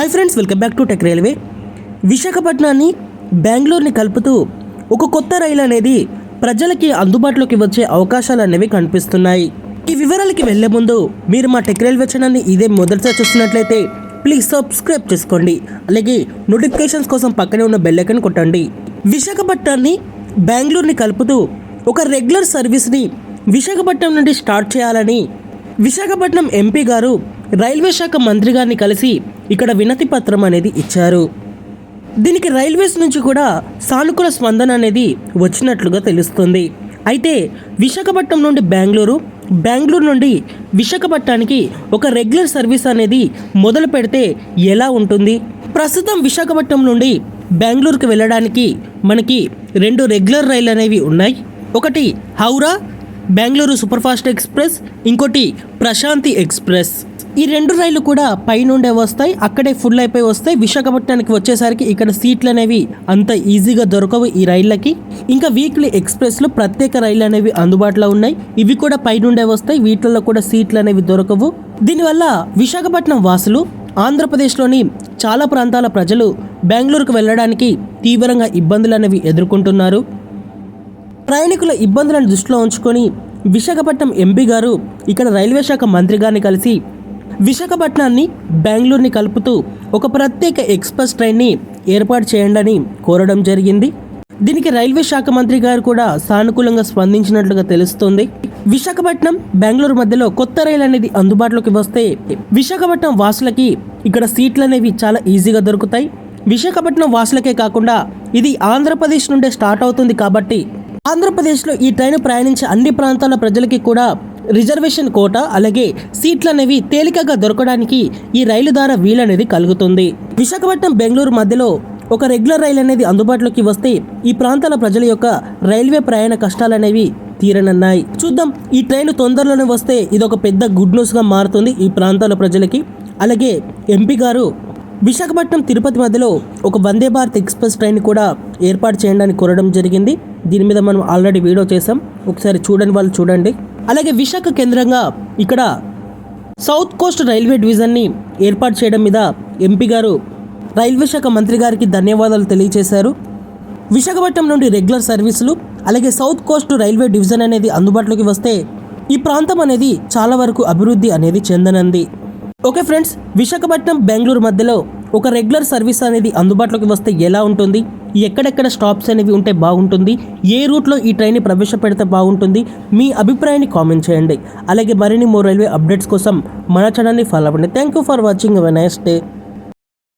Hi friends, welcome back to tech railway. విశాఖపట్నాన్ని బెంగళూరుని కలుపుతూ ఒక కొత్త రైలు అనేది ప్రజలకి అందుబాటులోకి వచ్చే అవకాశాలు అనేవి కనిపిస్తున్నాయి. ఈ వివరాలకి వెళ్లే ముందు మీరు మా టెక్ రైల్వే ఛానల్ని ఇదే మొదటిసారి చూస్తున్నట్లయితే ప్లీజ్ సబ్స్క్రైబ్ చేసుకోండి. అలాగే నోటిఫికేషన్స్ కోసం పక్కనే ఉన్న బెల్ ఐకాన్ కొట్టండి. విశాఖపట్నాన్ని బెంగళూరుని కలుపుతూ ఒక రెగ్యులర్ సర్వీస్ని విశాఖపట్నం నుండి స్టార్ట్ చేయాలని విశాఖపట్నం ఎంపీ గారు రైల్వే శాఖ మంత్రి గారిని కలిసి ఇక్కడ వినతి పత్రం అనేది ఇచ్చారు. దీనికి రైల్వేస్ నుంచి కూడా సానుకూల స్పందన అనేది వచ్చినట్లుగా తెలుస్తుంది. అయితే విశాఖపట్నం నుండి బెంగళూరు నుండి విశాఖపట్నానికి ఒక రెగ్యులర్ సర్వీస్ అనేది మొదలు పెడితే ఎలా ఉంటుంది? ప్రస్తుతం విశాఖపట్నం నుండి బెంగళూరుకి వెళ్ళడానికి మనకి 2 రెగ్యులర్ రైళ్ళు అనేవి ఉన్నాయి. ఒకటి హౌరా బెంగళూరు సూపర్ఫాస్ట్ ఎక్స్ప్రెస్, ఇంకోటి ప్రశాంతి ఎక్స్ప్రెస్. ఈ 2 రైళ్లు కూడా పైనుండే వస్తాయి, అక్కడే ఫుల్ అయిపోయి వస్తాయి. విశాఖపట్నానికి వచ్చేసరికి ఇక్కడ సీట్లు అనేవి అంత ఈజీగా దొరకవు ఈ రైళ్ళకి. ఇంకా వీక్లీ ఎక్స్ప్రెస్లో ప్రత్యేక రైళ్ళు అనేవి అందుబాటులో ఉన్నాయి. ఇవి కూడా పైనుండే వస్తాయి, వీటిల్లో కూడా సీట్లు అనేవి దొరకవు. దీనివల్ల విశాఖపట్నం వాసులు, ఆంధ్రప్రదేశ్లోని చాలా ప్రాంతాల ప్రజలు బెంగళూరుకు వెళ్ళడానికి తీవ్రంగా ఇబ్బందులు అనేవి ఎదుర్కొంటున్నారు. ప్రయాణికుల ఇబ్బందులను దృష్టిలో ఉంచుకొని విశాఖపట్నం ఎంపీ గారు ఇక్కడ రైల్వే శాఖ మంత్రి గారిని కలిసి విశాఖపట్నాన్ని బెంగళూరుని కలుపుతూ ఒక ప్రత్యేక ఎక్స్ప్రెస్ ట్రైన్ని ఏర్పాటు చేయండి అని కోరడం జరిగింది. దీనికి రైల్వే శాఖ మంత్రి గారు కూడా సానుకూలంగా స్పందించినట్లుగా తెలుస్తుంది. విశాఖపట్నం బెంగళూరు మధ్యలో కొత్త రైలు అనేది అందుబాటులోకి వస్తే విశాఖపట్నం వాసులకి ఇక్కడ సీట్లు అనేవి చాలా ఈజీగా దొరుకుతాయి. విశాఖపట్నం వాసులకే కాకుండా ఇది ఆంధ్రప్రదేశ్ నుండే స్టార్ట్ అవుతుంది కాబట్టి ఆంధ్రప్రదేశ్లో ఈ ట్రైన్ ప్రయాణించే అన్ని ప్రాంతాల ప్రజలకి కూడా రిజర్వేషన్ కోటా అలాగే సీట్లు అనేవి తేలికగా దొరకడానికి ఈ రైలు ద్వారా వీలనేది కలుగుతుంది. విశాఖపట్నం బెంగళూరు మధ్యలో ఒక రెగ్యులర్ రైలు అనేది అందుబాటులోకి వస్తే ఈ ప్రాంతాల ప్రజల యొక్క రైల్వే ప్రయాణ కష్టాలు అనేవి తీరనున్నాయి. చూద్దాం, ఈ ట్రైన్ తొందరలోనే వస్తే ఇది ఒక పెద్ద గుడ్ న్యూస్గా మారుతుంది ఈ ప్రాంతాల ప్రజలకి. అలాగే ఎంపీ గారు విశాఖపట్నం తిరుపతి మధ్యలో ఒక వందే భారత్ ఎక్స్ప్రెస్ ట్రైన్ కూడా ఏర్పాటు చేయండి అని కోరడం జరిగింది. దీని మీద మనం ఆల్రెడీ వీడియో చేసాం, ఒకసారి చూడని వాళ్ళు చూడండి. అలాగే విశాఖ కేంద్రంగా ఇక్కడ సౌత్ కోస్ట్ రైల్వే డివిజన్ని ఏర్పాటు చేయడం మీద ఎంపీ గారు రైల్వే శాఖ మంత్రి గారికి ధన్యవాదాలు తెలియజేశారు. విశాఖపట్నం నుండి రెగ్యులర్ సర్వీసులు అలాగే సౌత్ కోస్ట్ రైల్వే డివిజన్ అనేది అందుబాటులోకి వస్తే ఈ ప్రాంతం అనేది చాలా వరకు అభివృద్ధి అనేది చెందనుంది. ఓకే ఫ్రెండ్స్, విశాఖపట్నం బెంగళూరు మధ్యలో ఒక రెగ్యులర్ సర్వీస్ అనేది అందుబాటులోకి వస్తే ఎలా ఉంటుంది, ఎక్కడెక్కడ స్టాప్స్ అనేవి ఉంటే బాగుంటుంది, ఏ రూట్లో ఈ ట్రైన్ని ప్రవేశపెడితే బాగుంటుంది, మీ అభిప్రాయాన్ని కామెంట్ చేయండి. అలాగే మరిన్ని మోర్ రైల్వే అప్డేట్స్ కోసం మన ఛానల్ని ఫాలో అవ్వండి. Thank you for watching. Have a nice day.